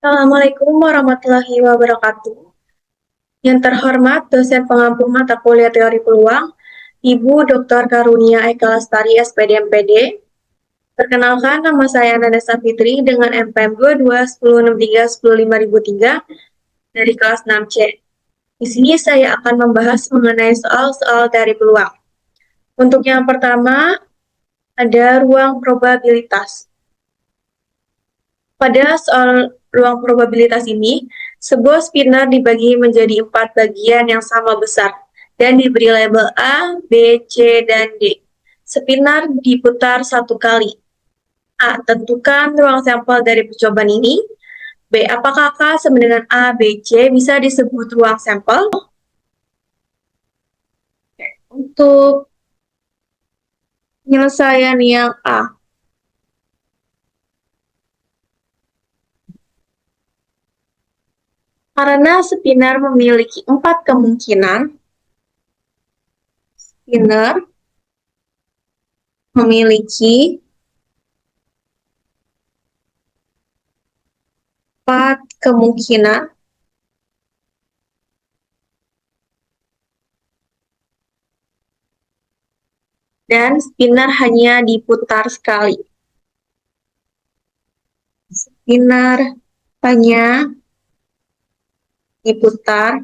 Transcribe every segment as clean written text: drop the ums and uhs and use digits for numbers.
Assalamualaikum warahmatullahi wabarakatuh. Yang terhormat dosen pengampu mata kuliah teori peluang, Ibu Dr. Karunia Eka Lestari, SPD MPD. Perkenalkan, nama saya Nanda Fitri dengan MPM 221063 dari kelas 6C. Di sini saya akan membahas mengenai soal-soal dari peluang. Untuk yang pertama, ada ruang probabilitas. Pada soal ruang probabilitas ini, sebuah spinner dibagi menjadi 4 bagian yang sama besar dan diberi label A, B, C, dan D. Spinner diputar 1 kali. A. Tentukan ruang sampel dari percobaan ini. B. Apakah K sama dengan A, B, C bisa disebut ruang sampel? Untuk penyelesaian yang A, karena spinner memiliki 4 kemungkinan, spinner memiliki 4 kemungkinan dan spinner hanya diputar sekali. Spinner hanya diputar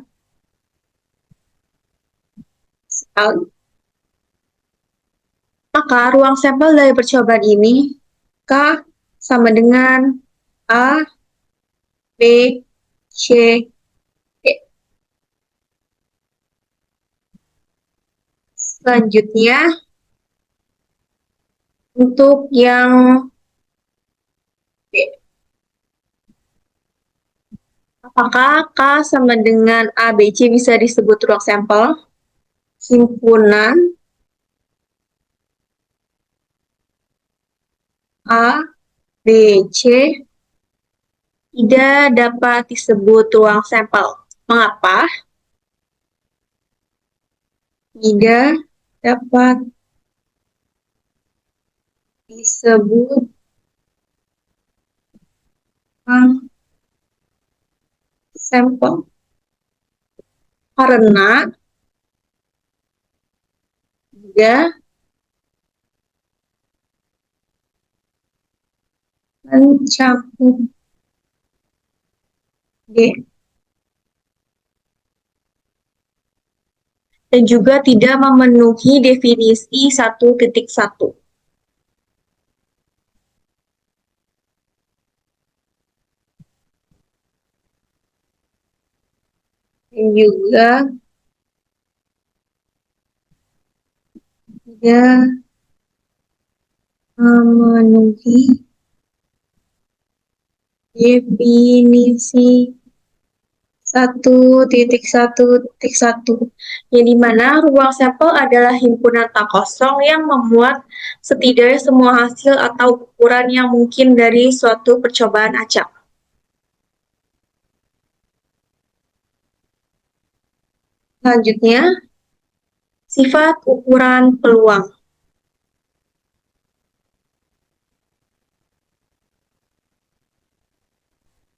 sekali. Maka ruang sampel dari percobaan ini K sama dengan A, B, C, D. Selanjutnya, untuk yang B. Apakah K sama dengan A, B, C bisa disebut ruang sampel? Himpunan A, B, C tidak dapat disebut ruang sampel. Mengapa? Tidak dapat disebut ruang sampel karena tidak mencakup D dan juga tidak memenuhi definisi 1.1. Dan juga tidak memenuhi definisi 1.1.1, yang dimana ruang sampel adalah himpunan tak kosong yang memuat setidaknya semua hasil atau ukuran yang mungkin dari suatu percobaan acak. Selanjutnya, sifat ukuran peluang.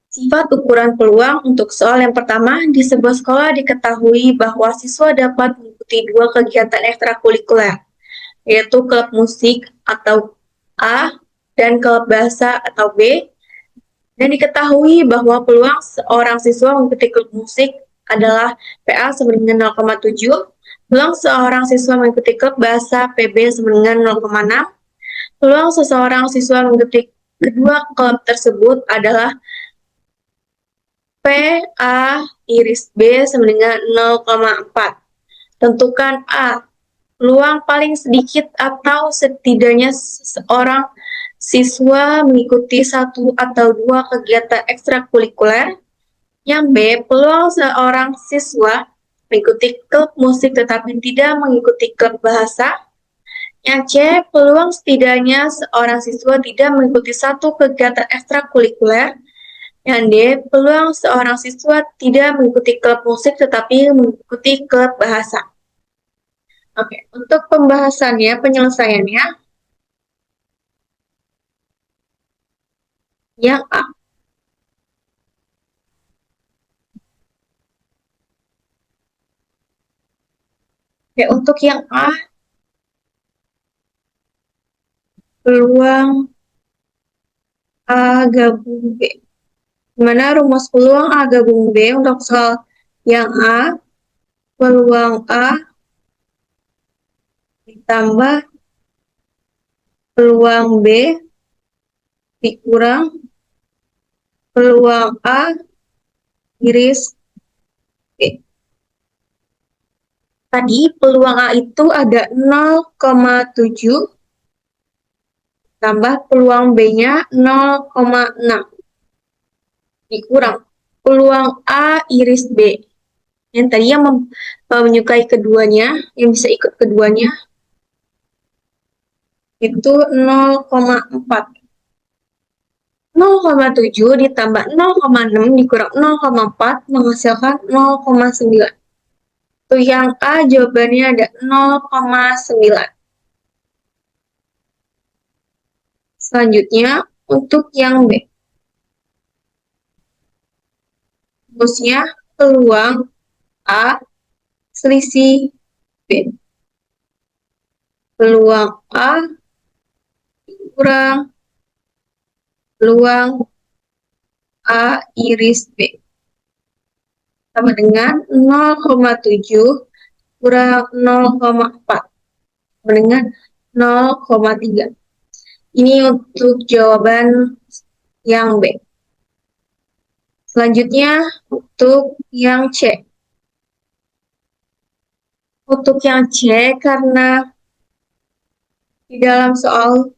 Sifat ukuran peluang untuk soal yang pertama, di sebuah sekolah diketahui bahwa siswa dapat mengikuti 2 kegiatan ekstrakurikuler, yaitu klub musik atau A dan klub bahasa atau B, dan diketahui bahwa peluang seorang siswa mengikuti klub musik adalah PA sama dengan 0,7, peluang seorang siswa mengikuti klub bahasa PB sama dengan 0,6, peluang seseorang siswa mengikuti kedua klub tersebut adalah PA iris B sama dengan 0,4. Tentukan A, peluang paling sedikit atau setidaknya seorang siswa mengikuti 1 atau 2 kegiatan ekstrakurikuler. Yang B, peluang seorang siswa mengikuti klub musik tetapi tidak mengikuti klub bahasa. Yang C, peluang setidaknya seorang siswa tidak mengikuti satu kegiatan ekstrakurikuler. Yang D, peluang seorang siswa tidak mengikuti klub musik tetapi mengikuti klub bahasa. Oke, untuk pembahasannya, penyelesaiannya, yang A. Oke, untuk yang A, peluang A gabung B. Gimana rumus peluang A gabung B untuk soal yang A, peluang A ditambah peluang B dikurang peluang A iris B. Tadi peluang A itu ada 0,7 tambah peluang B-nya 0,6 dikurang peluang A iris B. Yang tadi yang menyukai keduanya, yang bisa ikut keduanya, itu 0,4. 0,7 ditambah 0,6 dikurang 0,4 menghasilkan 0,9. Untuk yang A jawabannya ada 0,9. Selanjutnya untuk yang B. Rumusnya peluang A selisih B. Peluang A kurang peluang A iris B. Sama dengan 0,7 kurang 0,4. Sama dengan 0,3. Ini untuk jawaban yang B. Selanjutnya untuk yang C. Untuk yang C, karena di dalam soal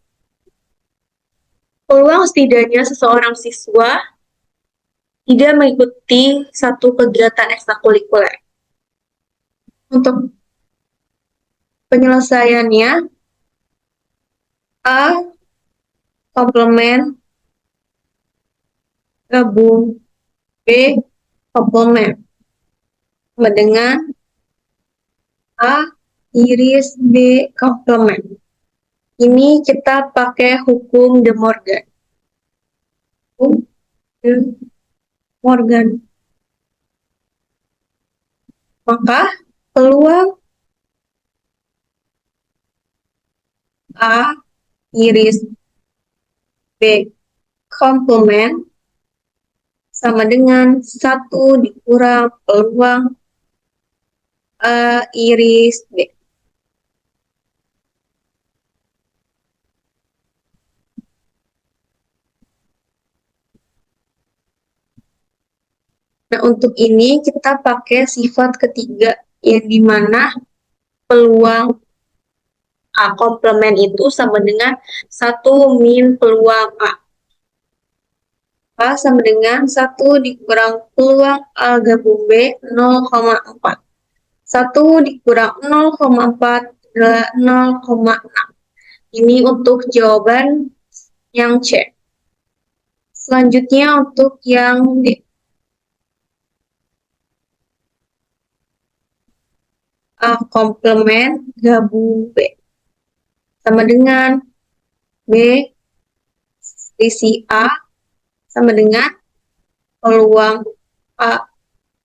peluang setidaknya seseorang siswa tidak mengikuti satu kegiatan ekstrakurikuler. Untuk penyelesaiannya, A komplement gabung B komplement sama dengan A iris B komplement. Ini kita pakai hukum De Morgan. Hukum De Morgan. Maka peluang A iris B komplement sama dengan 1 dikurang peluang A iris B. Nah, untuk ini kita pakai sifat ketiga, yang dimana peluang A komplement itu sama dengan 1 min peluang A. A sama dengan 1 dikurang peluang A gabung B 0,4. 1 dikurang 0,4 adalah 0,6. Ini untuk jawaban yang C. Selanjutnya untuk yang D. A komplement gabung B sama dengan B selisih A sama dengan peluang A,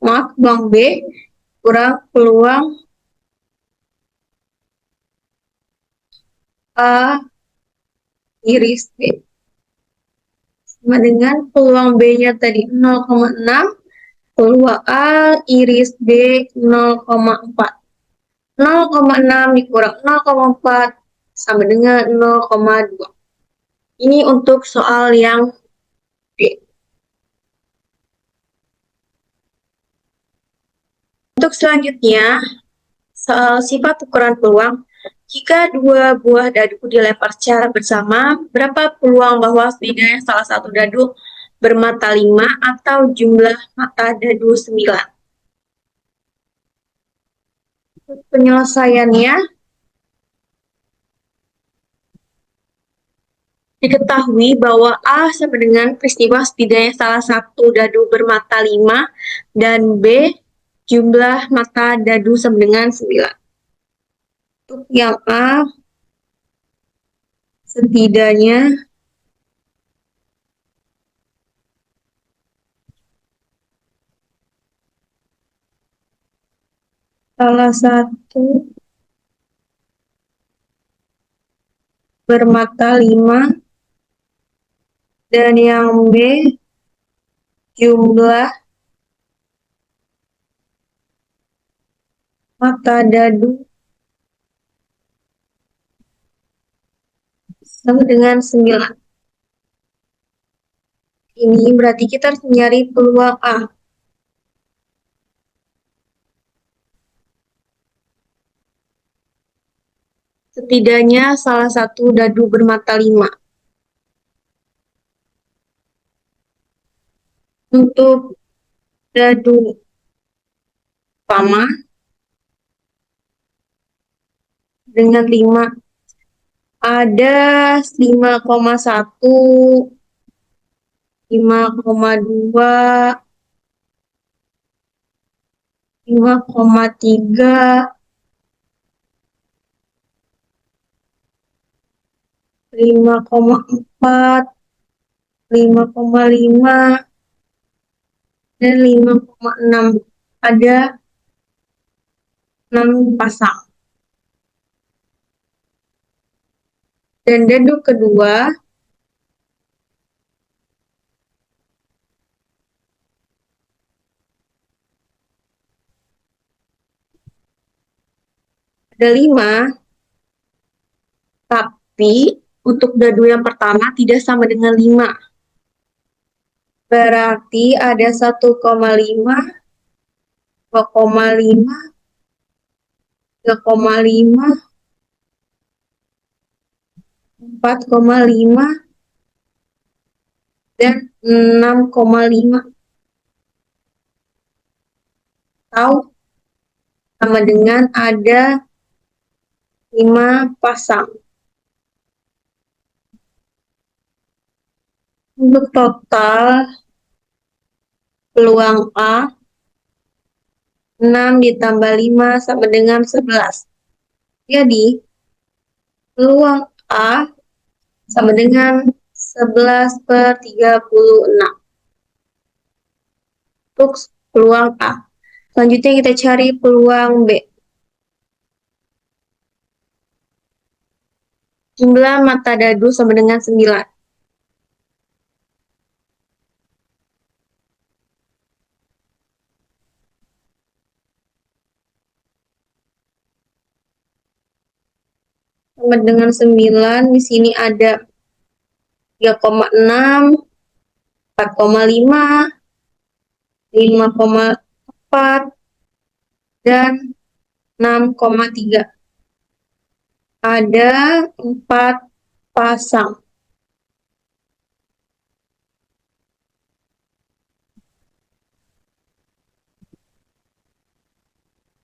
peluang B kurang peluang A iris B sama dengan peluang B-nya tadi 0,6, peluang A iris B 0,4. 0,6 dikurang 0,4 sama dengan 0,2. Ini untuk soal yang B. Untuk selanjutnya, soal sifat ukuran peluang. Jika dua buah dadu dilempar secara bersama, berapa peluang bahwa setidaknya salah satu dadu bermata 5 atau jumlah mata dadu 9? Penyelesaiannya, Diketahui bahwa A sama dengan peristiwa setidaknya salah satu dadu bermata 5 dan B jumlah mata dadu sama dengan 9. Untuk yang A, setidaknya salah satu bermata 5 dan yang B jumlah mata dadu sama dengan 9. Ini berarti kita harus mencari peluang A. Setidaknya salah satu dadu bermata 5. Untuk dadu pertama dengan 5 ada 5,1, 5,2, 5,3, 5,4, 5,5, dan 5,6. Ada 6 pasang. Dan dadu kedua ada 5, tapi untuk dadu yang pertama tidak sama dengan 5. Berarti ada 1,5, 2,5, 3,5, 4,5, dan 6,5. Atau sama dengan ada 5 pasang. Untuk total peluang A, 6 ditambah 5 sama dengan 11. Jadi, peluang A sama dengan 11/36. Untuk peluang A. Selanjutnya kita cari peluang B. Jumlah mata dadu sama dengan 9. Sama dengan 9, di sini ada 3,6, 4,5, 5,4, dan 6,3. Ada 4 pasang.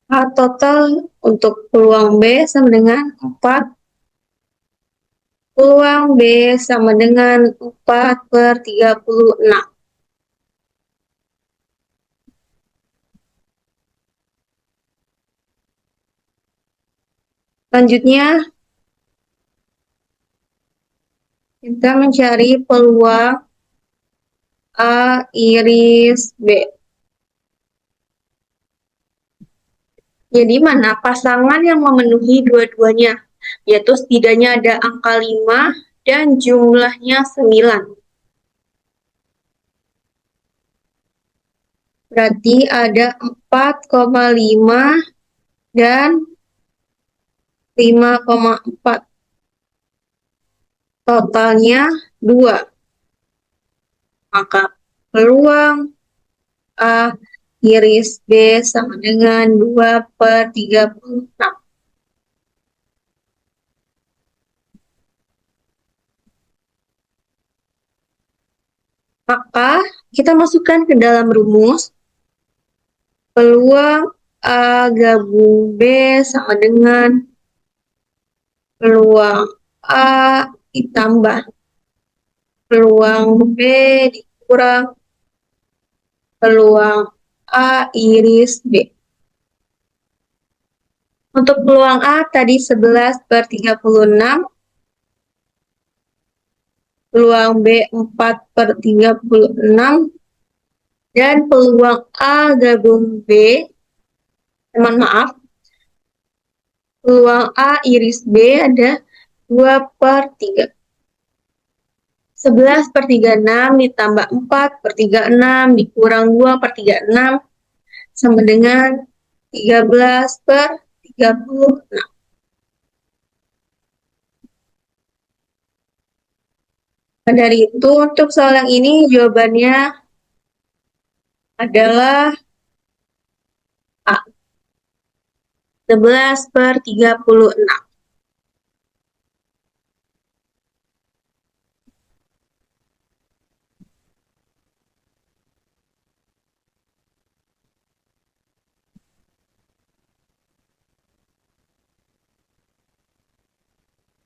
Total untuk peluang B sama dengan 4. Peluang B sama dengan 4/36. Selanjutnya, kita mencari peluang A iris B. Jadi mana pasangan yang memenuhi dua-duanya, yaitu setidaknya ada angka 5 dan jumlahnya 9. Berarti ada 4,5 dan 5,4. Totalnya 2. Maka peluang A iris B sama dengan 2/36. Maka kita masukkan ke dalam rumus peluang A gabung B sama dengan peluang A ditambah peluang B dikurang peluang A iris B. Untuk peluang A tadi 11/36, peluang B 4/36, dan peluang A gabung B, mohon maaf, peluang A iris B ada 2/3. 11/36 ditambah 4/36 dikurang 2/36 sama dengan 13/36. Nah, dari itu untuk soal yang ini jawabannya adalah A, 11/36.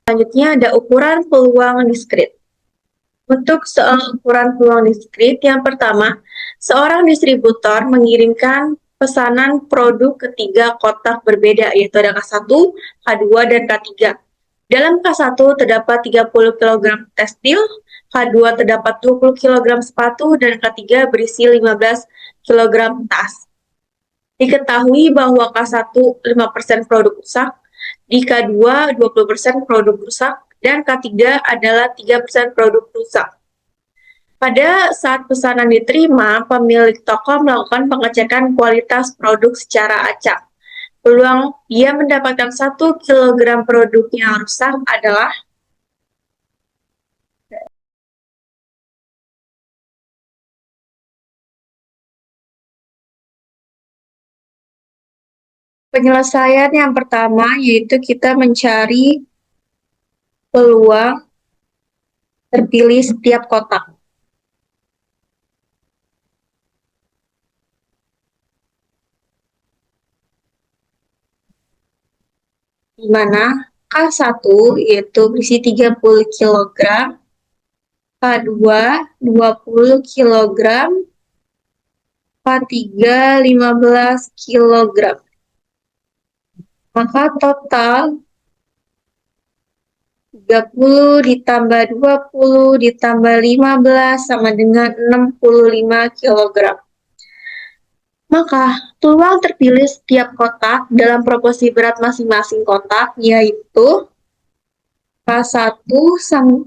Selanjutnya ada ukuran peluang diskrit. Untuk soal ukuran peluang diskrit, yang pertama, seorang distributor mengirimkan pesanan produk ke 3 kotak berbeda, yaitu ada K1, K2, dan K3. Dalam K1 terdapat 30 kg tekstil, K2 terdapat 20 kg sepatu, dan K3 berisi 15 kg tas. Diketahui bahwa K1 5% produk rusak, di K2 20% produk rusak, dan K3 adalah 3% produk rusak. Pada saat pesanan diterima, pemilik toko melakukan pengecekan kualitas produk secara acak. Peluang dia mendapatkan 1 kg produk yang rusak adalah penyelesaian yang pertama, yaitu kita mencari peluang terpilih setiap kotak. Di mana K1 yaitu berisi 30 kg, K2 20 kg, K3 15 kg. Maka total 30 ditambah 20 ditambah 15 sama dengan 65 kg. Maka peluang terpilih setiap kotak dalam proporsi berat masing-masing kotak yaitu K1 sama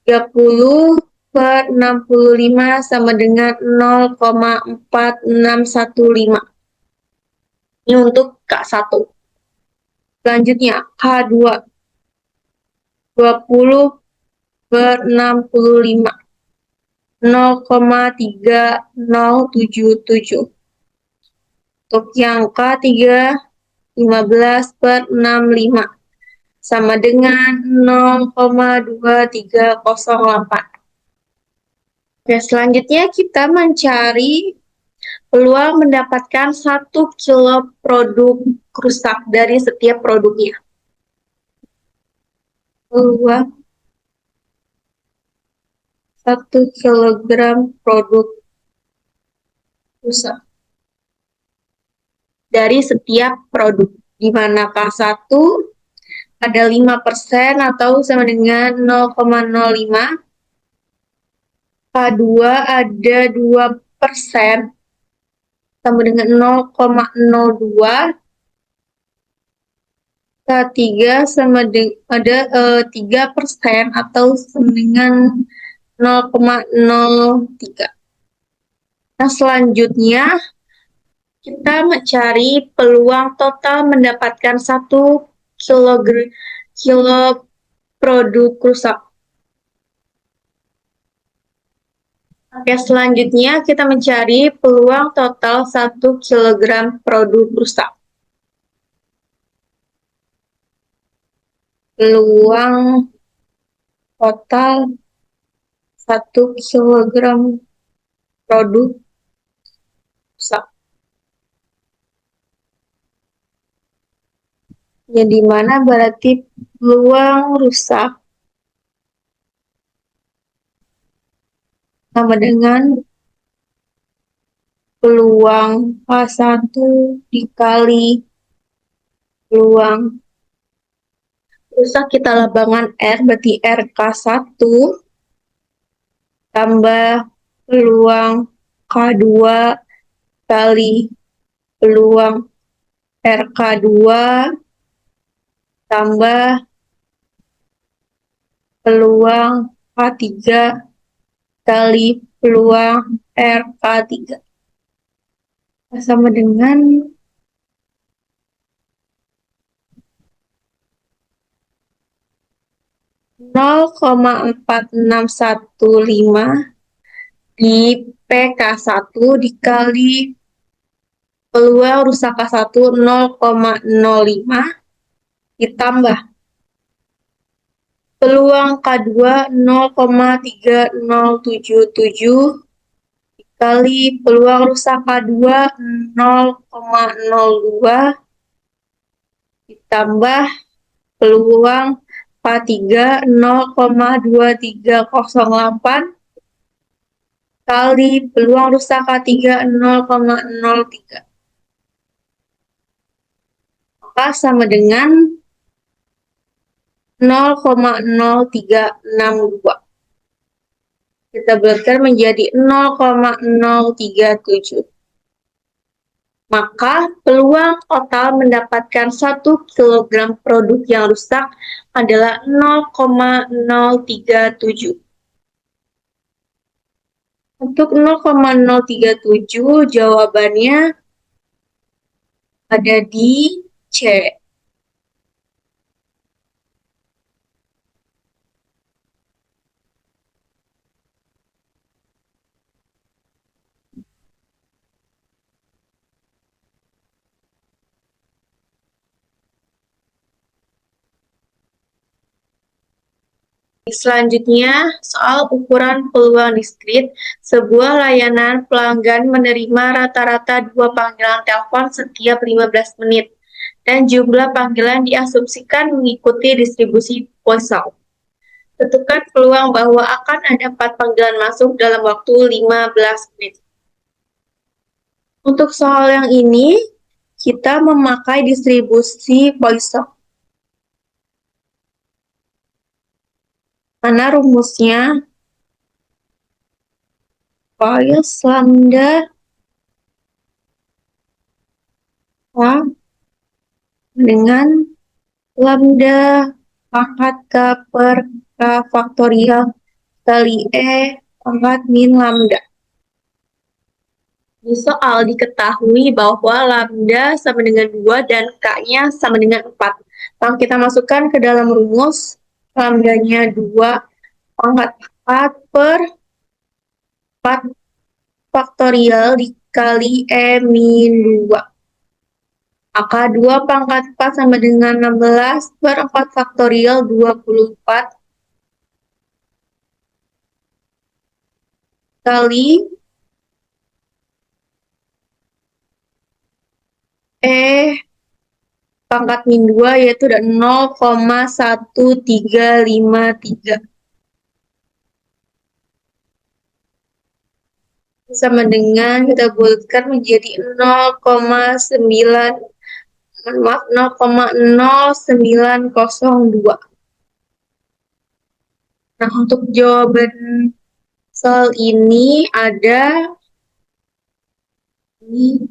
30/65 sama dengan 0,4615. Ini untuk K1. Selanjutnya K2 20/65 0,3077. Untuk yang K3 15/65 sama dengan 0,2308. Oke, selanjutnya kita mencari peluang mendapatkan 1 kilo produk rusak dari setiap produknya. Peluang 1 kilogram produk rusak dari setiap produk, di mana K1 ada 5% atau sama dengan 0,05, K2 ada 2% sama dengan 0,02, K3 sama dengan ada 3% atau sama dengan 0,03. Nah, selanjutnya kita mencari peluang total mendapatkan 1 kilo produk rusak. Oke, selanjutnya kita mencari peluang total 1 kilogram produk rusak. Peluang total 1 kilogram produk rusak. Ya, di mana berarti peluang rusak sama dengan peluang K1 dikali peluang rusak kita labangan R, berarti RK1 tambah peluang K2 kali peluang RK2 tambah peluang K3 kali peluang RK3 sama dengan 0,4615 di PK1 dikali peluang rusak K1 0,05 ditambah peluang K2 0,3077 dikali peluang rusak K2 0,02 ditambah peluang K3 0,2308 kali peluang rusak K3 0,03. Maka sama dengan 0,0362. Kita bulatkan menjadi 0,037. Maka peluang total mendapatkan 1 kg produk yang rusak adalah 0,037. Untuk 0,037 jawabannya ada di C. Selanjutnya, soal ukuran peluang diskrit. Sebuah layanan pelanggan menerima rata-rata 2 panggilan telepon setiap 15 menit, dan jumlah panggilan diasumsikan mengikuti distribusi Poisson. Tentukan peluang bahwa akan ada 4 panggilan masuk dalam waktu 15 menit. Untuk soal yang ini, kita memakai distribusi Poisson. Mana rumusnya? Pois lambda dengan lambda pangkat K per K faktorial kali E pangkat min lambda. Di soal diketahui bahwa lambda sama dengan 2 dan K-nya sama dengan 4. Lalu kita masukkan ke dalam rumus, lambdanya 2 pangkat 4 per 4 faktorial dikali E min 2. Maka 2 pangkat 4 sama dengan 16 per 4 faktorial 24 kali pangkat min 2 yaitu 0,1353 sama dengan kita bulatkan menjadi 0,0902. Nah, untuk jawaban soal ini ada ini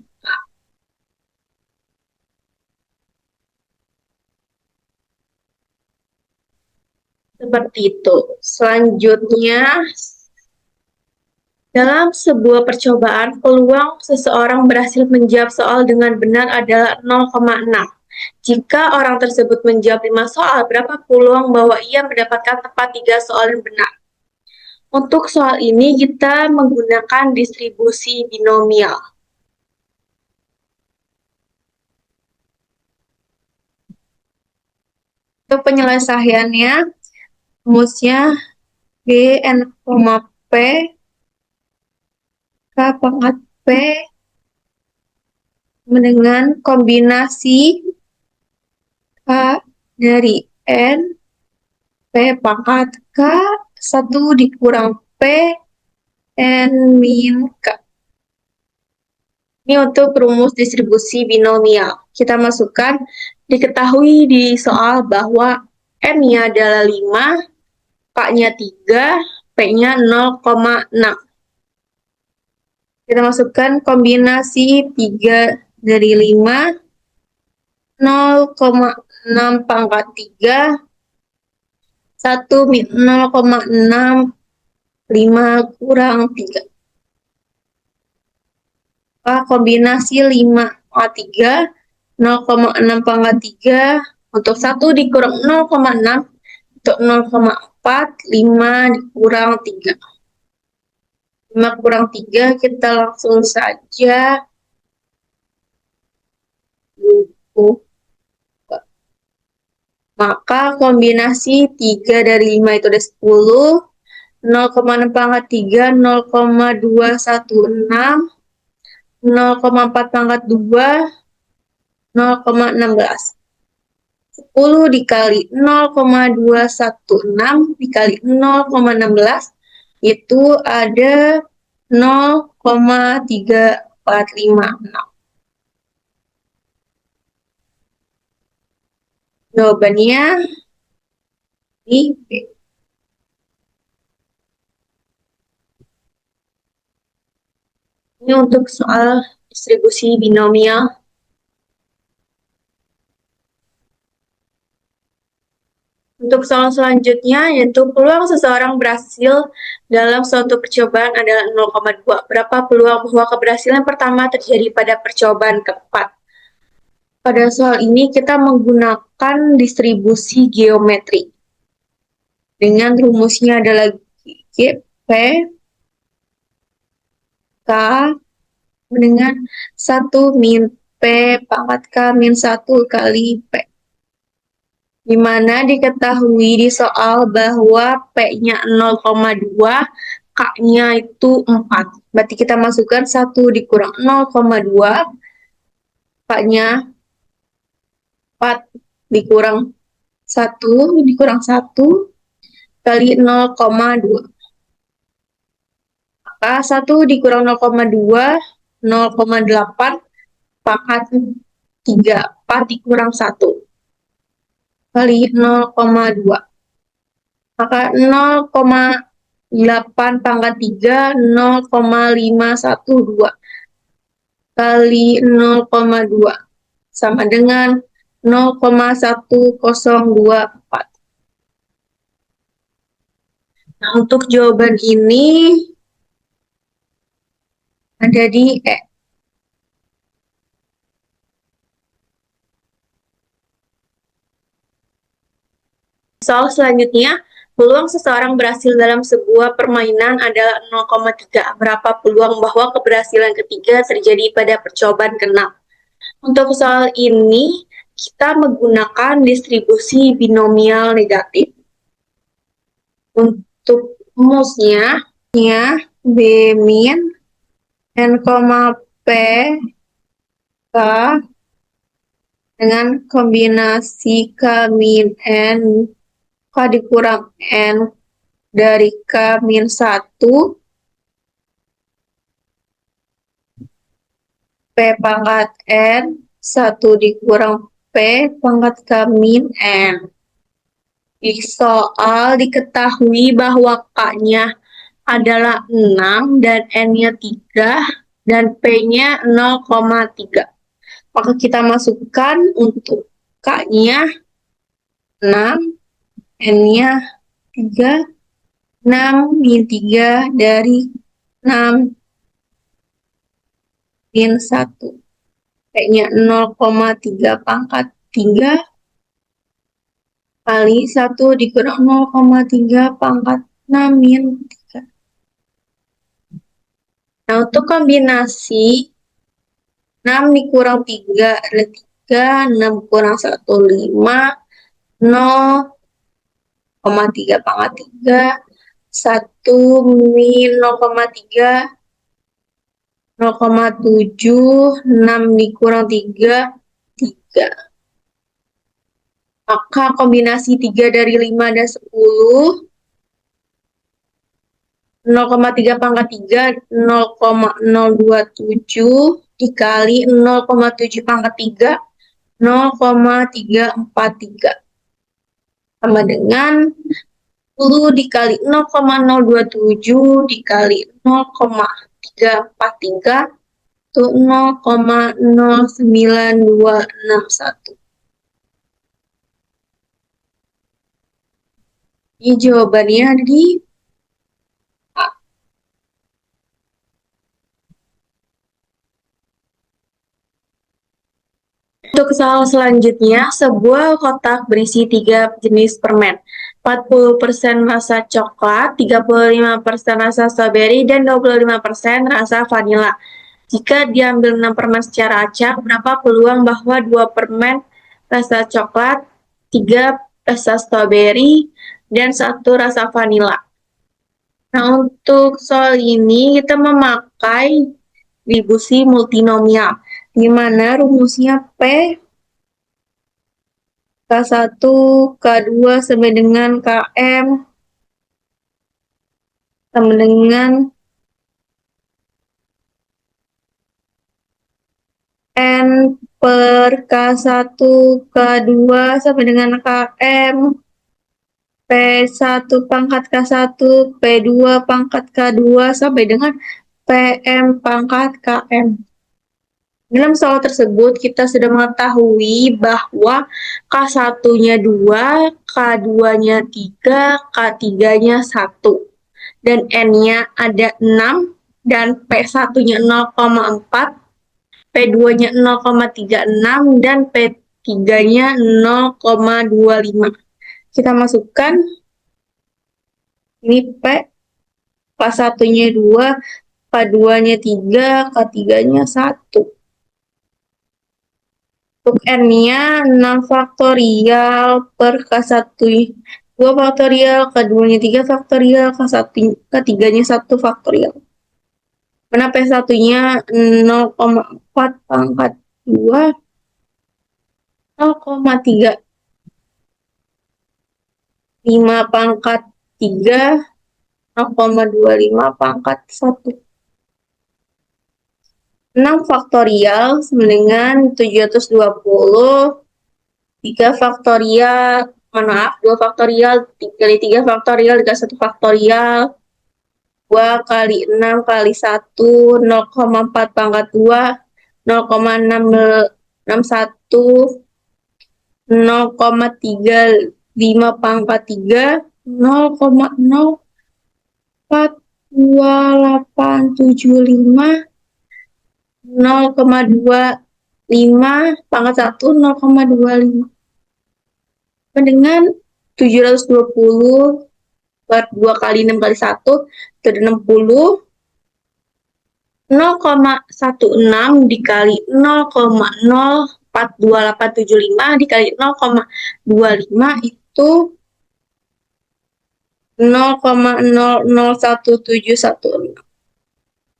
seperti itu. Selanjutnya, dalam sebuah percobaan, peluang seseorang berhasil menjawab soal dengan benar adalah 0,6. Jika orang tersebut menjawab 5 soal, berapa peluang bahwa ia mendapatkan tepat 3 soal yang benar? Untuk soal ini, kita menggunakan distribusi binomial. Untuk penyelesaiannya, rumusnya B N, P K pangkat P dengan kombinasi K dari N P pangkat K 1 dikurang P N min K. Ini untuk rumus distribusi binomial. Kita masukkan, diketahui di soal bahwa M-nya adalah 5, K-nya 3, P-nya 0,6. Kita masukkan kombinasi 3 dari 5, 0,6 pangkat 3, 1 min 0,6, 5 kurang 3. Kombinasi 5 pangkat 3, 0,6 pangkat 3, untuk 1 dikurang 0,6, untuk 0,4, 5 dikurang 3. 5 kurang 3, kita langsung saja maka kombinasi 3 dari 5 itu ada 10, 0,6 pangkat 3, 0,216, 0,4 pangkat 2, 0,16. 10 dikali 0,216 dikali 0,16 itu ada 0,3456. Jawabannya di B. Ini untuk soal distribusi binomial. Untuk soal selanjutnya, yaitu peluang seseorang berhasil dalam suatu percobaan adalah 0,2. Berapa peluang bahwa keberhasilan pertama terjadi pada percobaan keempat? Pada soal ini kita menggunakan distribusi geometri. Dengan rumusnya adalah G, P, K dengan 1 min P pangkat K min 1 kali P. Di mana diketahui di soal bahwa P-nya 0,2, K-nya itu 4. Berarti kita masukkan 1 dikurang 0,2, K-nya 4 dikurang 1, dikurang 1 kali 0,2. Maka 1 dikurang 0,2, 0,8 pangkat 3, 4 dikurang 1 kali 0,2. Maka 0,8 pangkat 3, 0,512 kali 0,2 sama dengan 0,1024. Nah, untuk jawaban ini ada di E. Soal selanjutnya, peluang seseorang berhasil dalam sebuah permainan adalah 0,3. Berapa peluang bahwa keberhasilan ketiga terjadi pada percobaan ke-6? Untuk soal ini, kita menggunakan distribusi binomial negatif. Untuk rumusnya, B min N, P, K dengan kombinasi K min N, K dikurang N dari K min 1, P pangkat N, 1 dikurang P pangkat K min N. Di soal diketahui bahwa K-nya adalah 6 dan N-nya 3 dan P-nya 0,3. Maka kita masukkan untuk K-nya 6, N-nya 3, 6 min 3 dari 6 min 1. P-nya 0,3 pangkat 3 kali 1 dikurang 0,3 pangkat 6 min 3. Nah, untuk kombinasi 6 dikurang 3 adalah 3, 6 kurang 1, 5, 0,3 pangkat 3, 1 min 0,3, 0,7, 6 dikurang 3, 3. Maka kombinasi 3 dari 5 dan 10, 0,3 pangkat 3 0,027 dikali 0,7 pangkat 3 0,343 sama dengan 10 dikali 0,027 dikali 0,343 itu 0,09261. Ini jawabannya ada di A. Untuk soal selanjutnya, sebuah kotak berisi 3 jenis permen. 40% rasa coklat, 35% rasa stroberi, dan 25% rasa vanila. Jika diambil 6 permen secara acak, berapa peluang bahwa 2 permen rasa coklat, 3 rasa stroberi, dan 1 rasa vanila? Nah, untuk soal ini kita memakai distribusi multinomial, di mana rumusnya P K1, K2 sama dengan KM sama dengan N per K1, K2 sama dengan KM, P1 pangkat K1, P2 pangkat K2 sampai dengan PM pangkat KM. Dalam soal tersebut, kita sudah mengetahui bahwa K1-nya 2, K2-nya 3, K3-nya 1. Dan N-nya ada 6, dan P1-nya 0,4, P2-nya 0,36, dan P3-nya 0,25. Kita masukkan, ini P, K1-nya 2, K2-nya 3, K3-nya 1. Untuk N-nya 6 faktorial per K1, 2 faktorial, K2-nya 3 faktorial, K3-nya 1 faktorial. Mana P1-nya 0,4 pangkat 2, 0,3. 5 pangkat 3, 0,25 pangkat 1. 6 faktorial sama dengan 720, 3 faktorial, maaf, 2 faktorial, dikali 3 faktorial, dikali 1 faktorial, 2 kali 6 kali 1, 0,4 pangkat 2, 0,661, 0,35 pangkat 3, 0,042875, 0,25 pangkat 1, 0,25. Dengan 720 per 2 kali 6 kali 1, itu 60. 0,16 dikali 0,042875 dikali 0,25 itu 0,001716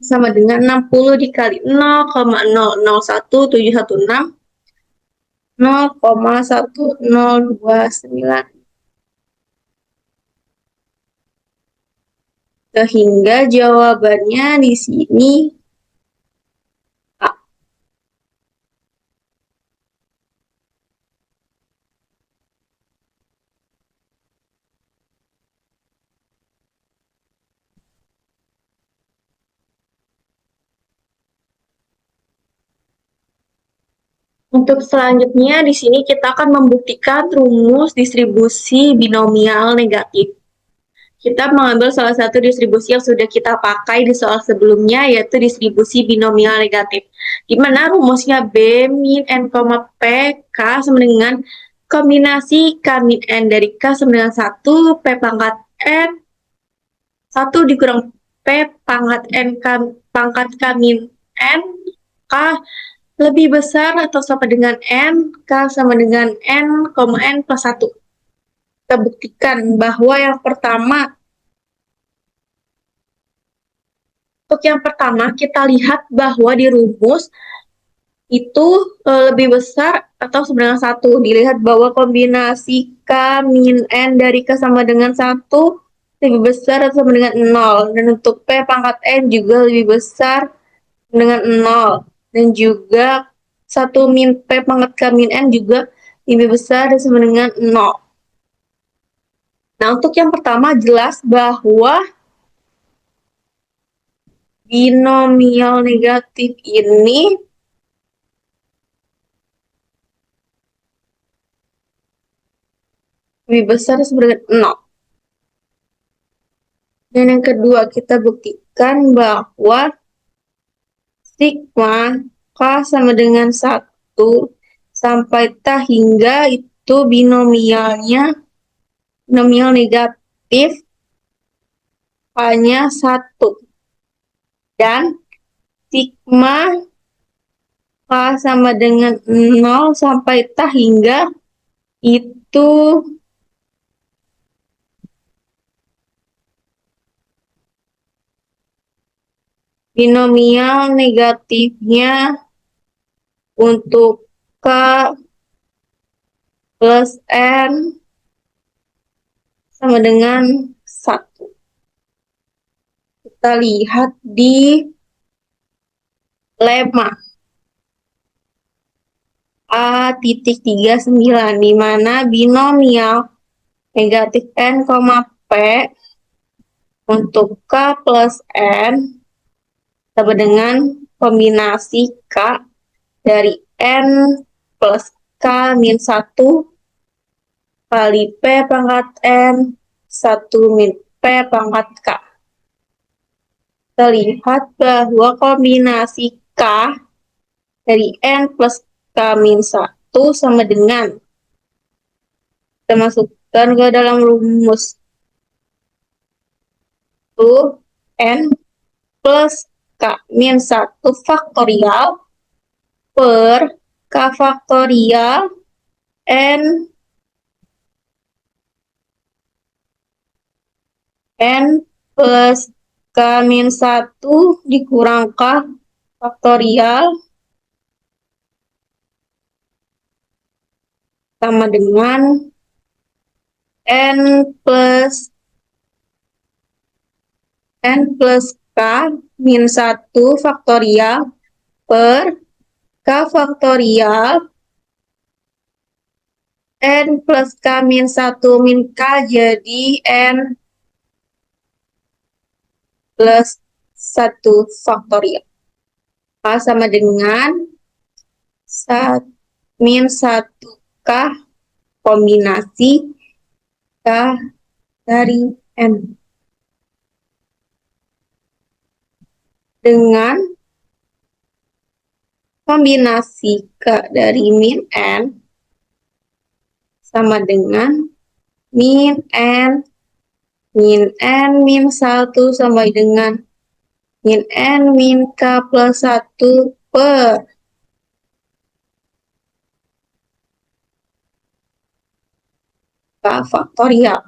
sama dengan 60 dikali 0,001716, 0,1029. Sehingga jawabannya di sini A. Untuk selanjutnya, di sini kita akan membuktikan rumus distribusi binomial negatif. Kita mengambil salah satu distribusi yang sudah kita pakai di soal sebelumnya, yaitu distribusi binomial negatif. Di mana rumusnya B min N, P, K sama dengan kombinasi K min N dari K sama dengan 1, P pangkat N, 1 dikurang P pangkat N pangkat K min N, K lebih besar atau sama dengan N, K sama dengan N, N plus 1. Kita buktikan bahwa yang pertama, untuk yang pertama kita lihat bahwa di rumus itu lebih besar atau sama dengan 1. Dilihat bahwa kombinasi K min N dari K sama dengan 1 lebih besar atau sama dengan 0. Dan untuk P pangkat N juga lebih besar dengan 0. Dan juga 1 min P pangkat K min N juga lebih besar dan sama dengan 0. Nah, untuk yang pertama jelas bahwa binomial negatif ini lebih besar dan sama dengan 0. Dan yang kedua, kita buktikan bahwa sigma K sama dengan 1 sampai T hingga itu binomial negatif hanya 1. Dan sigma K sama dengan 0 sampai T hingga itu binomial negatifnya untuk K plus N sama dengan 1. Kita lihat di lemma A.39 di mana binomial negatif N, P untuk K plus N sama dengan kombinasi K dari N plus K min 1 kali P pangkat N 1 min P pangkat K. Kita lihat bahwa kombinasi K dari N plus K min 1 sama dengan, kita masukkan ke dalam rumus, itu N plus K min 1 faktorial per K faktorial N plus K min 1 dikurang K faktorial sama dengan N plus K min 1 faktorial per K faktorial N plus K min 1 min K jadi N plus 1 faktorial. K sama dengan min 1K kombinasi K dari N. Dengan kombinasi K dari min N sama dengan min N min 1 sampai dengan min N min K plus 1 per K faktorial.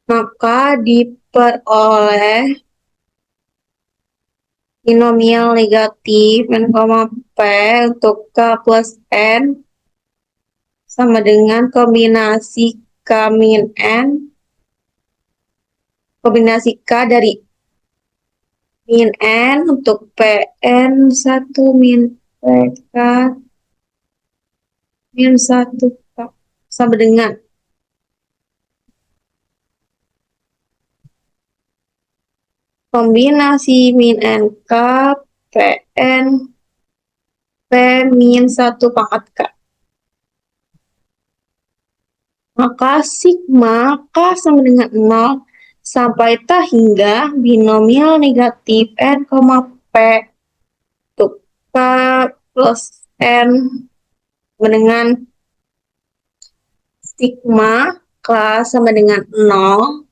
Maka diperoleh binomial negatif N, P untuk K plus N sama dengan kombinasi K min N, kombinasi K dari min N untuk Pn 1 min PK min 1 K sama dengan kombinasi min NK Pn P min 1 pangkat K. Maka sigma K sama dengan 0 sampai T hingga binomial negatif N, P untuk K plus N dengan sigma K sama dengan 0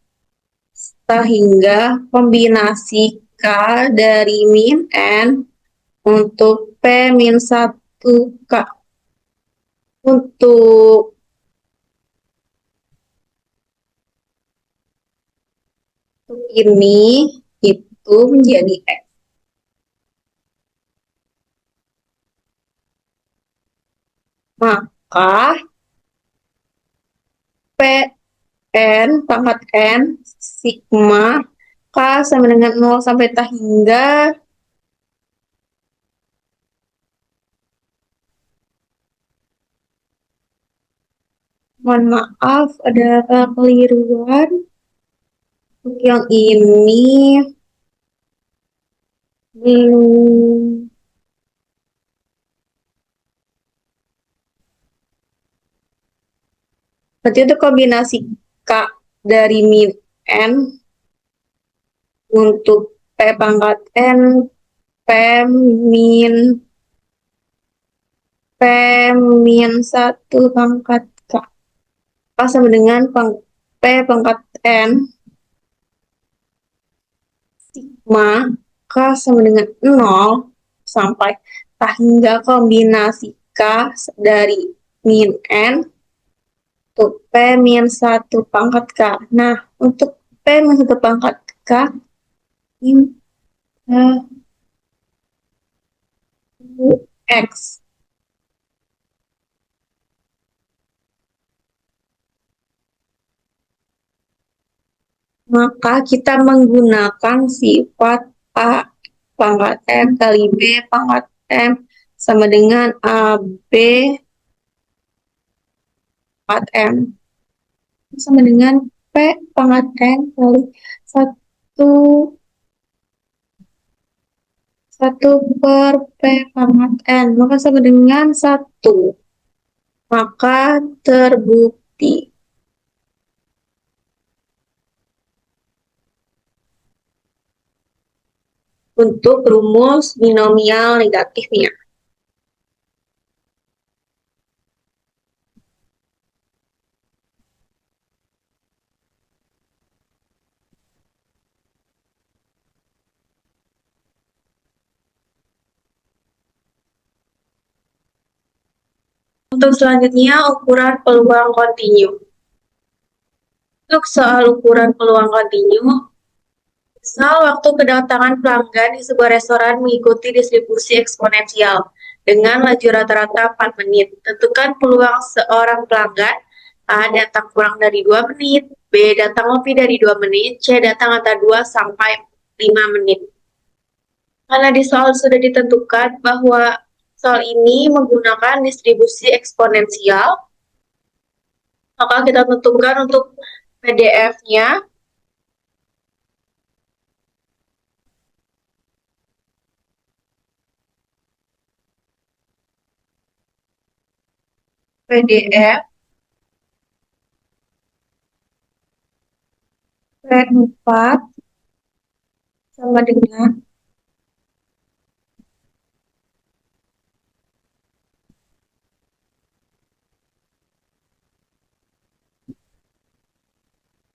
hingga kombinasi K dari min N untuk P min 1 K. Untuk ini itu menjadi X. Maka P N pangkat N sigma K sama dengan 0 sampai tak hingga mohon maaf ada kekeliruan untuk yang ini belum berarti itu kombinasi K dari min N untuk P pangkat N P min P min 1 pangkat K sama dengan P pangkat N sigma K sama dengan 0 sampai tak hingga kombinasi K dari min N untuk P min 1 pangkat K. Nah, untuk P min 1 pangkat K ini X. Maka kita menggunakan sifat A pangkat M kali B pangkat M sama dengan AB pangkat M sama dengan P pangkat N kali 1 per P pangkat N. Maka sama dengan 1. Maka terbukti. Untuk rumus binomial negatifnya. Untuk selanjutnya, ukuran peluang kontinu. Untuk soal ukuran peluang kontinu, misal waktu kedatangan pelanggan di sebuah restoran mengikuti distribusi eksponensial dengan laju rata-rata 4 menit. Tentukan peluang seorang pelanggan A datang kurang dari 2 menit, B datang lebih dari 2 menit, C datang antara 2 sampai 5 menit. Karena di soal sudah ditentukan bahwa soal ini menggunakan distribusi eksponensial, maka kita tentukan untuk PDF-nya. PDF P4 sama dengan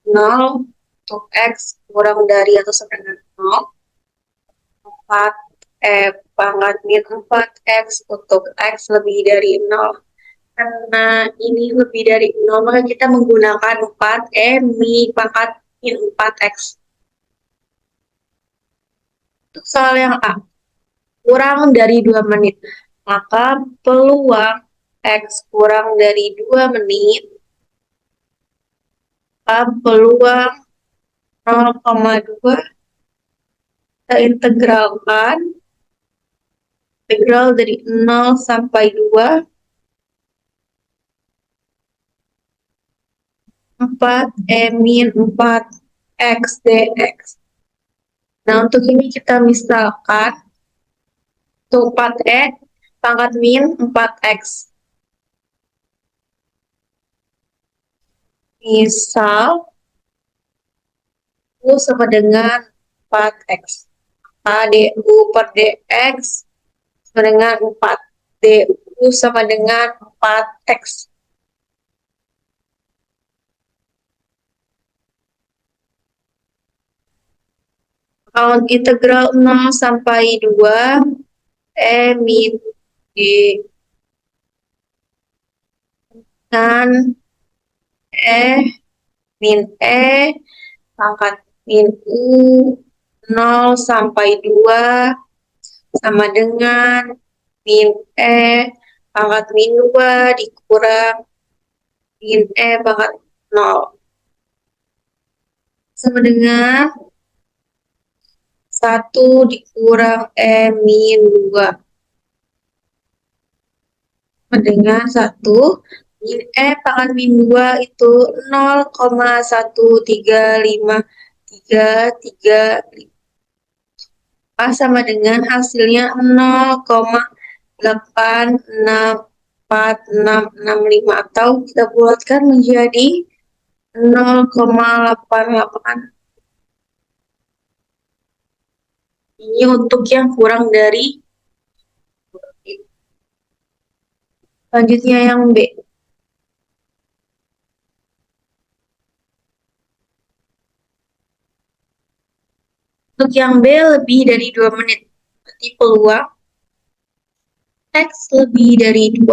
nol untuk X kurang dari atau sama dengan 0, 4 pangkat min 4X untuk X lebih dari 0. Karena ini lebih dari 0, maka kita menggunakan 4 min pangkat min 4X. Untuk soal yang A, kurang dari 2 menit, maka peluang X kurang dari 2 menit, peluang 0,2 kita integralkan, integral dari 0 sampai 2, 4 min 4 X dx. Nah, untuk ini kita misalkan untuk 4e pangkat min 4x. Misal U sama dengan 4x. du per dx sama dengan 4. du sama dengan 4x. Kalau integral 0 sampai 2, min d dan min pangkat min u 0 sampai 2 sama dengan min pangkat min 2 dikurang min pangkat 0. sama dengan 1 dikurang min 2 sama dengan 1 min pangkat min 2 itu 0,13533. Sama dengan hasilnya 0,86466 atau kita bulatkan menjadi 0,88. Ini untuk yang kurang dari. Selanjutnya yang B. Untuk yang B lebih dari 2 menit. Berarti peluang X lebih dari 2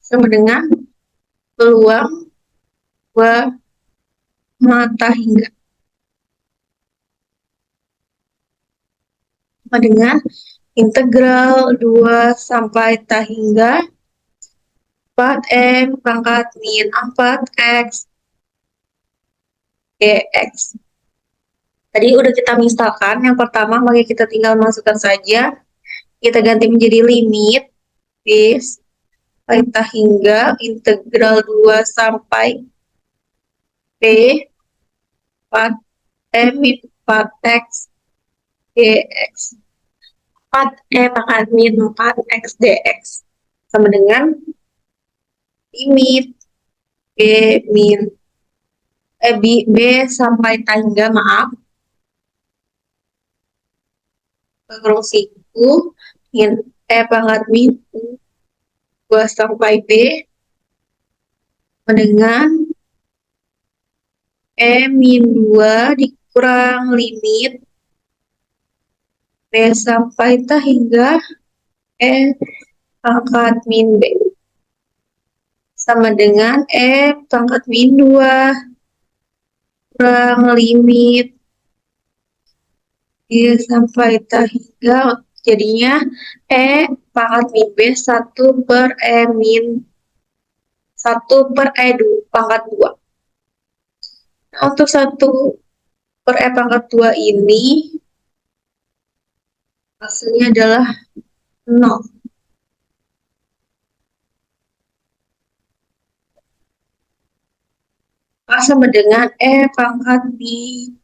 sama dengan peluang 2 mata hingga. Sama dengan integral 2 sampai ta hingga 4M pangkat min 4X dx. Tadi udah kita misalkan, yang pertama maka kita tinggal masukkan saja. Kita ganti menjadi limit bis ta hingga integral 2 sampai P 4M min 4X dx. 4 pangkat min 4X dx sama dengan limit B sampai tangga, maaf, kurung siku min pangkat min 2 sampai B dengan min 2 dikurang limit B sampai ta hingga pangkat min B sama dengan pangkat min 2 kurang limit B sampai ta hingga jadinya pangkat min B 1 per min 1 per 2 pangkat 2. Nah, untuk 1 per pangkat 2 ini hasilnya adalah 0. Sama dengan pangkat min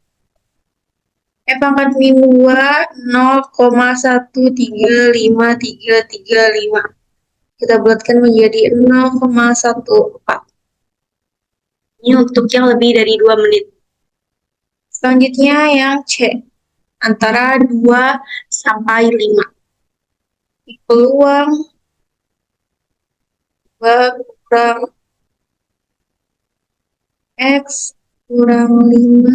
2 0,135335. Kita buatkan menjadi 0,14. Ini untuk yang lebih dari 2 menit. Selanjutnya yang C, antara 2 sampai 5. Peluang 2 kurang X kurang 5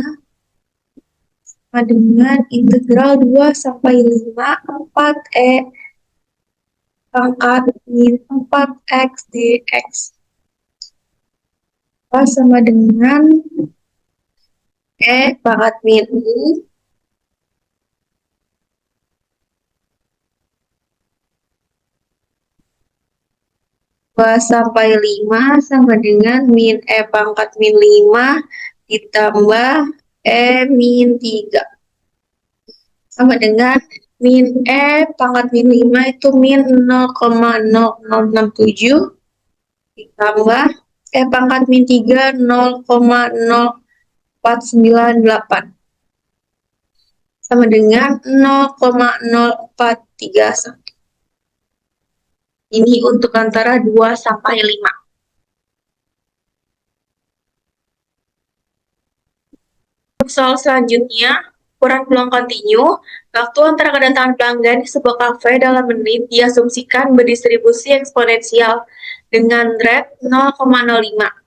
sama dengan integral 2 sampai 5 4 pangkat min 4X dx sama dengan pangkat min U sampai 5 sama dengan min pangkat min 5 ditambah min 3 sama dengan min pangkat min 5 itu min 0,0067 ditambah pangkat min 3 0,0498 sama dengan 0,0431. Ini untuk antara 2 sampai 5. Untuk soal selanjutnya, ukuran peluang kontinu, waktu antara kedatangan pelanggan di sebuah kafe dalam menit diasumsikan berdistribusi eksponensial dengan rate 0,05.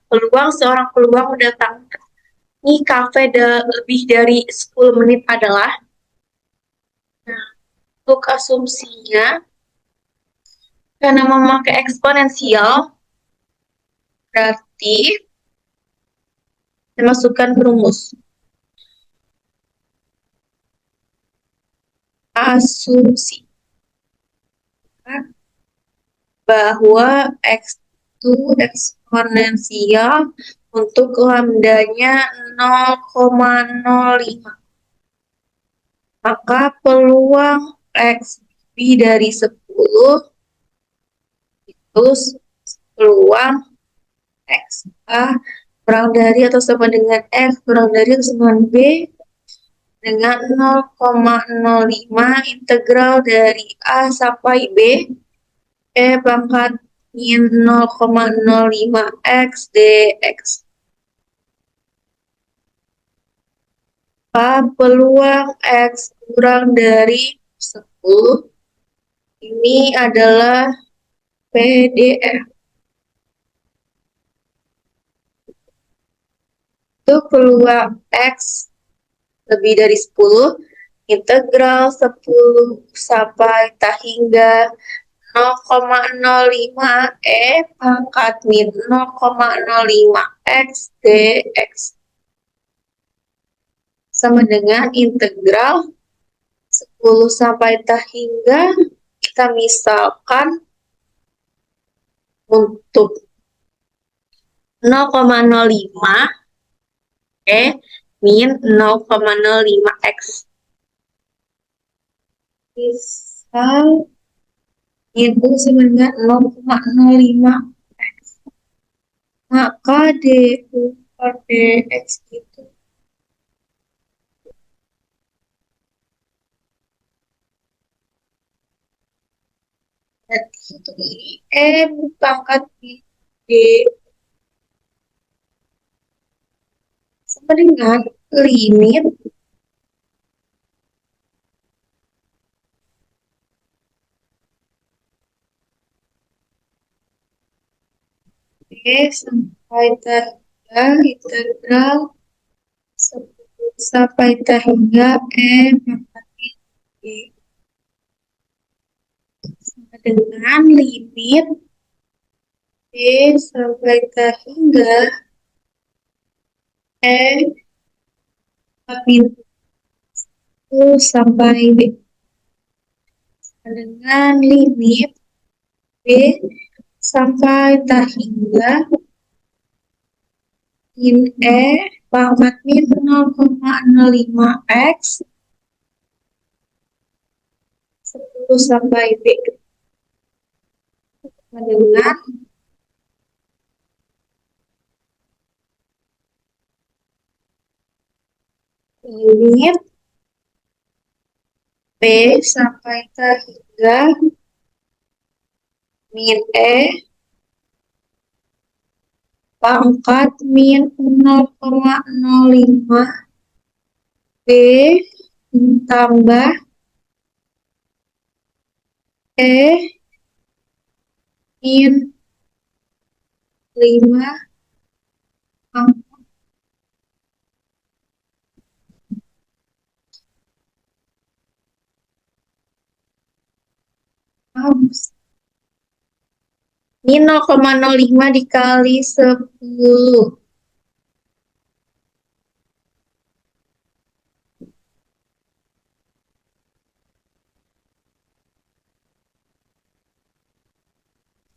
Peluang seorang peluang mendatangi kafe lebih dari 10 menit adalah, nah, untuk asumsinya, karena memakai eksponensial, berarti dimasukkan perumus. Asumsi bahwa X itu eksponensial Untuk lambdanya 0,05. Maka peluang X lebih dari 10 itu peluang X A kurang dari atau sama dengan F kurang dari atau sama dengan B dengan 0,05 integral dari A sampai B pangkat min 0,05 X dx. Peluang X kurang dari 10 ini adalah PDF. Itu peluang X lebih dari 10 integral 10 sampai hingga 0,05 pangkat min 0,05 X dx sama dengan integral 10 sampai hingga kita misalkan untuk 0,05 min 0,05 X. Misal itu sama dengan 0,05 X. Maka du per dx itu ini pangkat D sama dengan limit D sampai hingga integral 10 sampai hingga pangkat D sama dengan limit D sampai hingga sampai B dengan limit B sampai hingga min pangkat min 0,05 X 10 sampai B dengan limit B sampai hingga min pangkat min 0,05 B tambah min 5 min 0,05 dikali 10.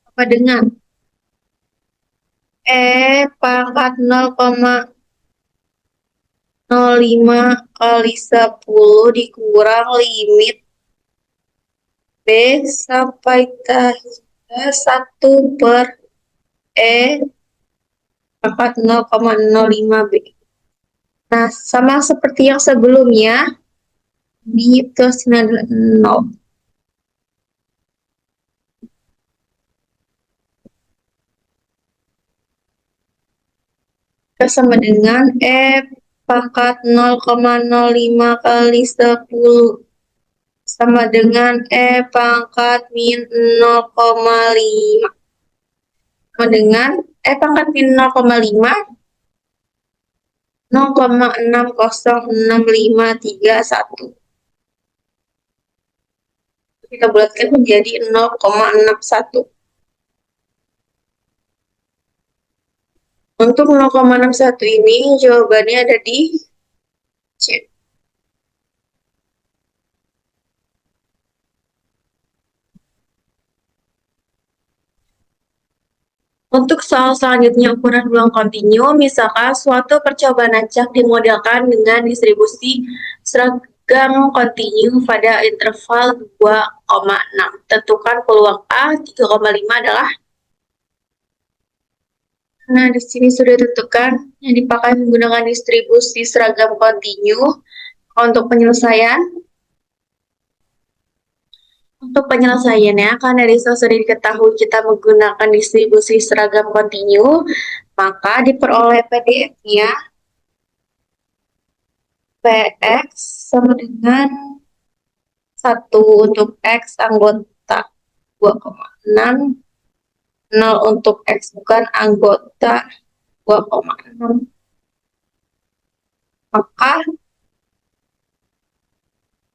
Apa dengan pangkat 0,05 kali 10 dikurang limit B sampai hingga 1 per pangkat 0,05 B. Nah, sama seperti yang sebelumnya, B itu adalah 0. Sama dengan pangkat 0,05 kali 10 sama dengan pangkat min 0,5 sama dengan pangkat min 0,5 0,606531 kita bulatkan menjadi 0,61. Untuk 0,61 ini jawabannya ada di C. Untuk soal selanjutnya ukuran peluang kontinu, misalkan suatu percobaan acak dimodelkan dengan distribusi seragam kontinu pada interval 2,6. Tentukan peluang A 3,5 adalah. Nah, di sini sudah ditentukan yang dipakai menggunakan distribusi seragam kontinu. Untuk penyelesaian, penyelesaiannya, karena dari sudah diketahui kita menggunakan distribusi seragam kontinu, maka diperoleh PDF-nya Px sama dengan 1 untuk X anggota 2,6, 0 untuk X bukan anggota 2,6. Maka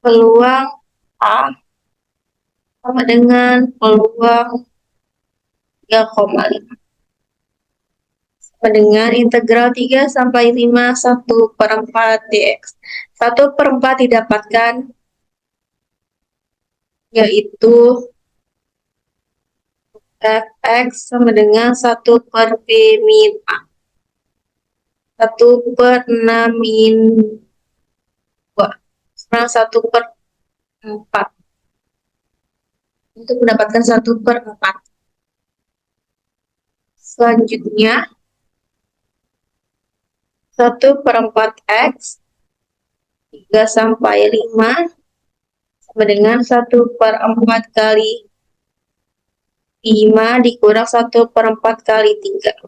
peluang A sama dengan peluang 3,5 sama dengan integral 3 sampai 5 1/4 dx. 1/4 didapatkan yaitu fx sama dengan 1/b-a. 1/6 min 2 sama 1/4 untuk mendapatkan 1/4. Selanjutnya 1/4 X 3 sampai 5 sama dengan 1/4 kali 5 dikurang 1/4 kali 3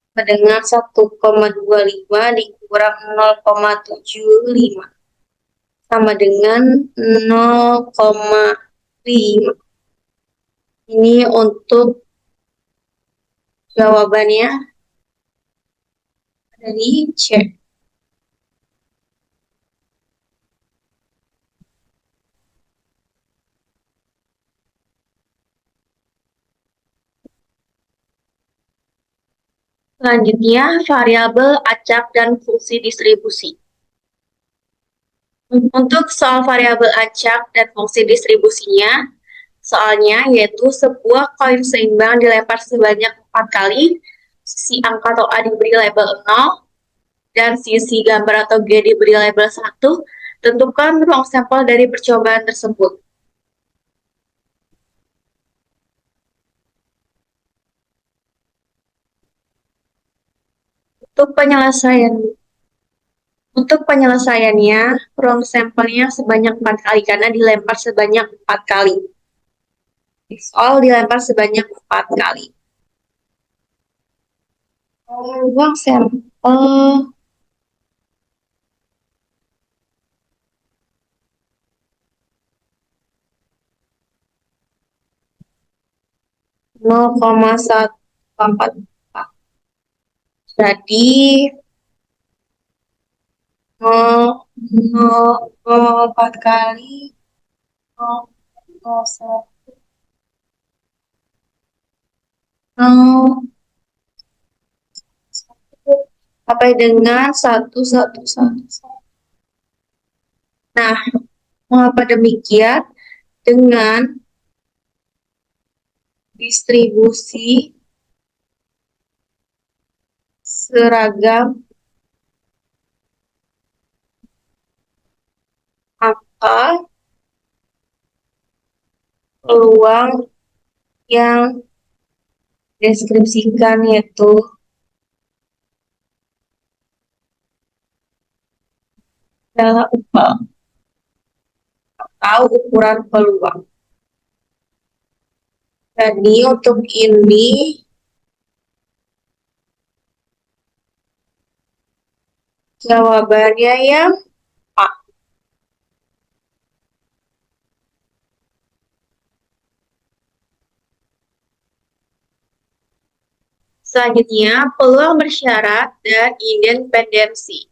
sama dengan 1,25 dikurang 0,75 sama dengan 0,5. Ini untuk jawabannya dari C. Selanjutnya, variabel acak dan fungsi distribusi. Untuk soal variabel acak dan fungsi distribusinya, soalnya yaitu sebuah koin seimbang dilempar sebanyak 4 kali, sisi angka atau A diberi label 0, dan sisi gambar atau G diberi label 1, tentukan ruang sampel dari percobaan tersebut. Untuk penyelesaiannya, ruang sampelnya sebanyak 4 kali karena dilempar sebanyak 4 kali. Soal dilempar sebanyak 4 kali. Ruang sampel 0,144. Jadi 0,4 kali 0,1 sampai dengan 1,1,1. Nah, mengapa demikian? Dengan distribusi seragam angka peluang yang deskripsikan yaitu adalah upah atau ukuran peluang. Jadi untuk ini jawabannya yang A. Selanjutnya, peluang bersyarat dan independensi.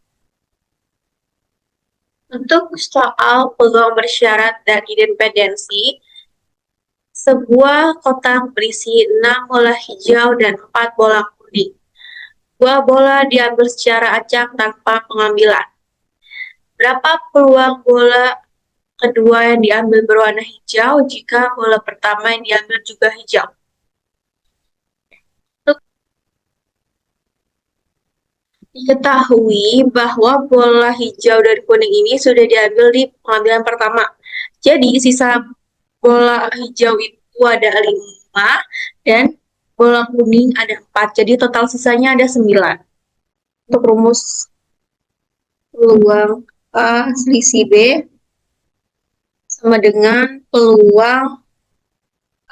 Untuk soal peluang bersyarat dan independensi, sebuah kotak berisi 6 bola hijau dan 4 bola kuning. 2 bola diambil secara acak tanpa pengambilan. Berapa peluang bola kedua yang diambil berwarna hijau jika bola pertama yang diambil juga hijau? Diketahui bahwa bola hijau dan kuning ini sudah diambil di pengambilan pertama. Jadi sisa bola hijau itu ada 5 dan bola kuning ada 4. Jadi total sisanya ada 9. Untuk rumus peluang A selisih B sama dengan peluang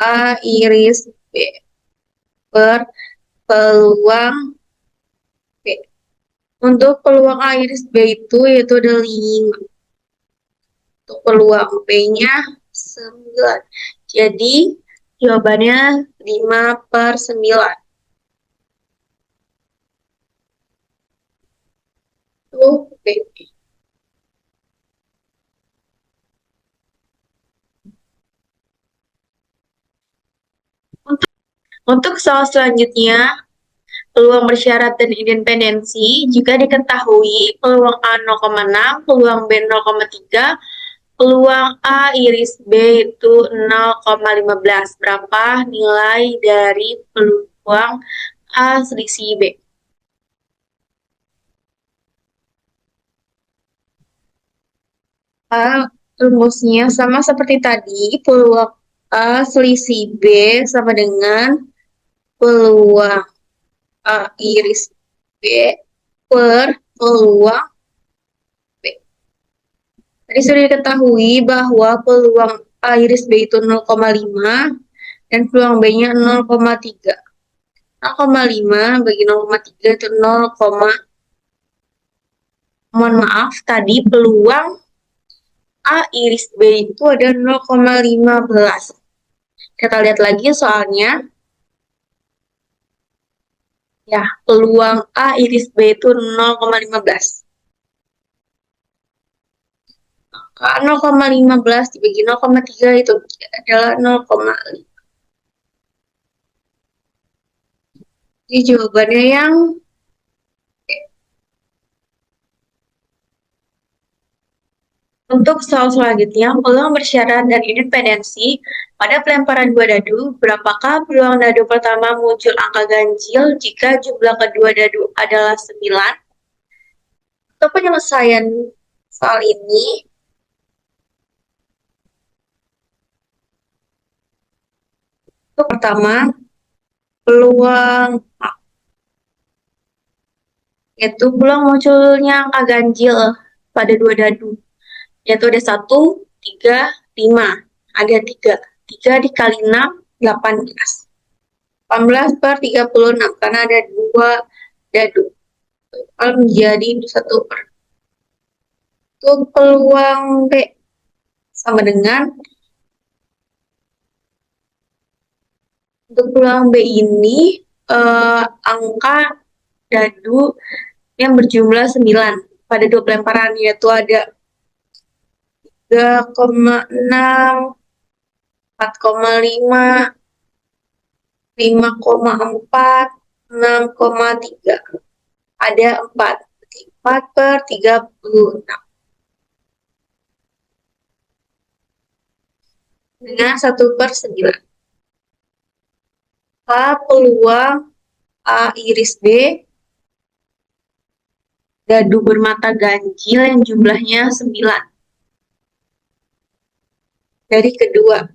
A iris B per peluang B. Untuk peluang A iris B itu yaitu ada 5. Untuk peluang B-nya 9. Jadi jawabannya 5/9. Itu B. Untuk soal selanjutnya, peluang bersyarat dan independensi, jika diketahui peluang A 0,6, peluang B 0,3, peluang A iris B itu 0,15. Berapa nilai dari peluang A selisih B? Rumusnya sama seperti tadi, peluang A selisih B sama dengan peluang A iris B per peluang B. Tadi sudah diketahui bahwa peluang A iris B itu 0,5 dan peluang B-nya 0,3. 0,5 bagi 0,3 itu 0, mohon maaf, tadi peluang A iris B itu ada 0,15. Kita lihat lagi soalnya. Ya, peluang A iris B itu 0,15. 0,15 dibagi 0,3 itu adalah 0,5. Jadi jawabannya yang untuk soal selanjutnya, peluang bersyarat dan independensi pada pelemparan dua dadu, berapakah peluang dadu pertama muncul angka ganjil jika jumlah kedua dadu adalah 9? Untuk penyelesaian soal ini, untuk pertama, peluang yaitu peluang munculnya angka ganjil pada dua dadu, yaitu ada 1, 3, 5. Ada 3. 3 dikali 6, 18. 18/36 karena ada 2 dadu. Kalau menjadi 1/. Untuk peluang B sama dengan untuk peluang B ini angka dadu yang berjumlah 9 pada dua pelemparan, yaitu ada 3,6, 4,5, 5,4, 6,3. Ada 4. 4/36. Dengan 1/9. Peluang A iris B dadu bermata ganjil yang jumlahnya 9. Dari kedua.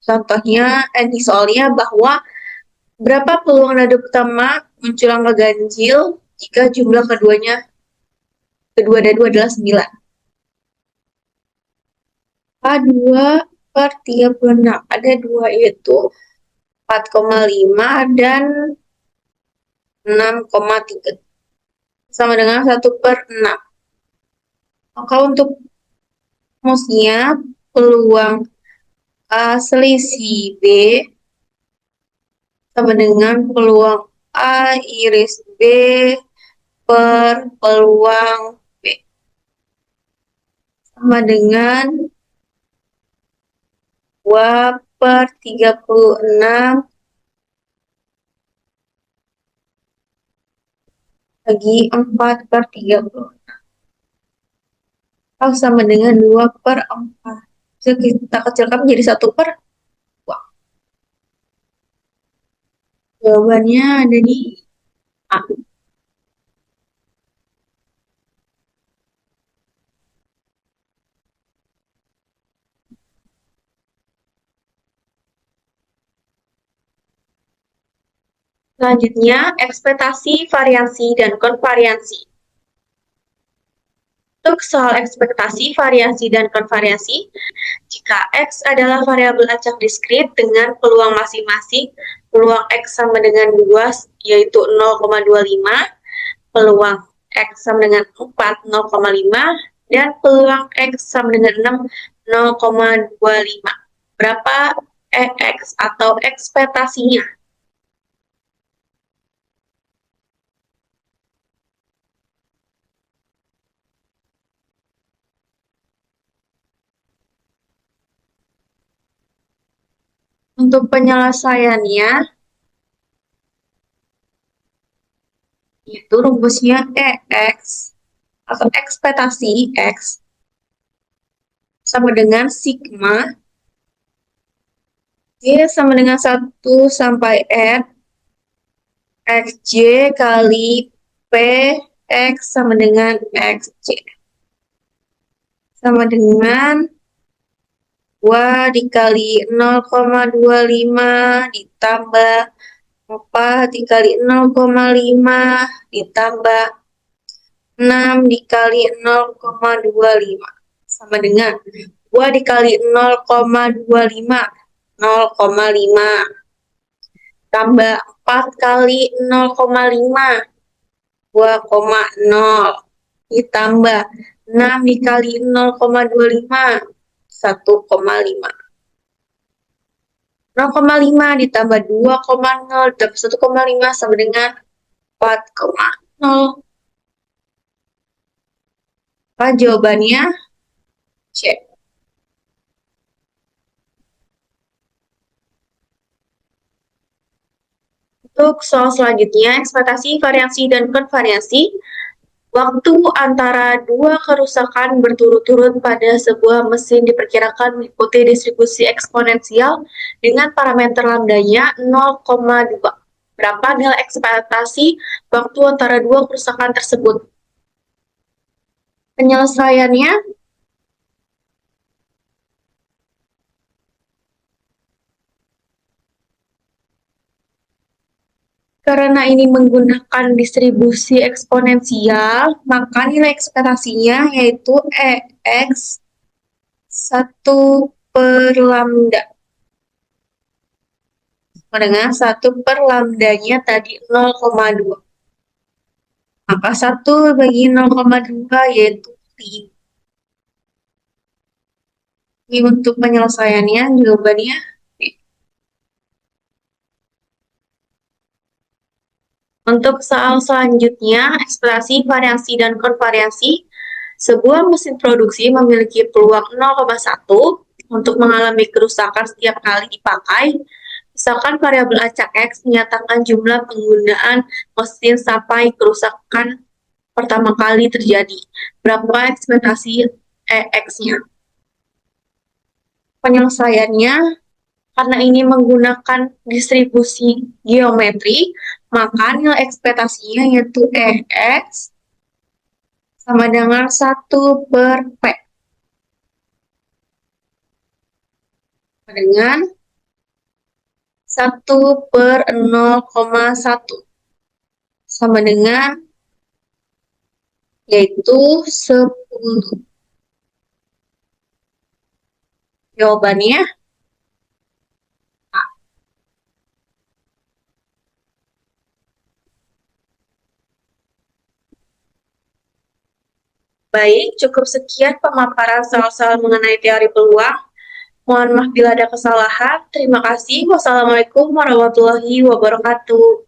Contohnya, di soalnya bahwa berapa peluang dadu pertama muncul angka ganjil jika jumlah kedua dadu adalah 9. A2/36. Ada 2 yaitu 4,5 dan 6,3. Sama dengan 1/6. Maka untuk rumusnya peluang A selisih B sama dengan peluang A iris B per peluang B. Sama dengan 2/36 bagi 4/36. Sama dengan 2/4. Bisa kita kecilkan menjadi 1/2. Jawabannya ada di A. Selanjutnya, ekspektasi, variansi, dan konvariansi. Untuk soal ekspektasi, variansi, dan konvariansi, jika X adalah variabel acak diskrit dengan peluang masing-masing, peluang X sama dengan 2, yaitu 0,25, peluang X sama dengan 4, 0,5, dan peluang X sama dengan 6, 0,25. Berapa X atau ekspektasinya? Untuk penyelesaiannya, itu rumusnya EX atau ekspektasi X sama dengan sigma Y sama dengan 1 sampai N XJ kali P X sama dengan XJ sama dengan 2 dikali 0,25 ditambah 4 dikali 0,5 ditambah 6 dikali 0,25 sama dengan 2 dikali 0,25 0,5 tambah 4 kali 0,5 2,0 ditambah 6 dikali 0,25 1,5 0,5 ditambah 2,0 ditambah 1,5 sama dengan 4,0. Apa jawabannya? C. Untuk soal selanjutnya, ekspektasi, variansi, dan konvariansi. Waktu antara dua kerusakan berturut-turut pada sebuah mesin diperkirakan mengikuti distribusi eksponensial dengan parameter lambdanya 0,2. Berapa nilai ekspektasi waktu antara dua kerusakan tersebut? Penyelesaiannya, karena ini menggunakan distribusi eksponensial, maka nilai ekspektasinya yaitu EX 1 per lambda. Dengan 1 per lambdanya tadi 0,2. Maka 1 bagi 0,2 yaitu 5. Ini untuk penyelesaiannya, jawabannya Untuk soal selanjutnya, ekspektasi, variansi, dan konvariansi. Sebuah mesin produksi memiliki peluang 0,1 untuk mengalami kerusakan setiap kali dipakai. Misalkan variabel acak X menyatakan jumlah penggunaan mesin sampai kerusakan pertama kali terjadi. Berapa ekspektasi EX-nya? Penyelesaiannya, karena ini menggunakan distribusi geometri, maka nilai ekspektasinya yaitu EX sama dengan 1 per P. Dengan 1 per 0,1. Sama dengan yaitu 10. Jawabannya A. Baik, cukup sekian pemaparan soal-soal mengenai teori peluang. Mohon maaf bila ada kesalahan. Terima kasih. Wassalamualaikum warahmatullahi wabarakatuh.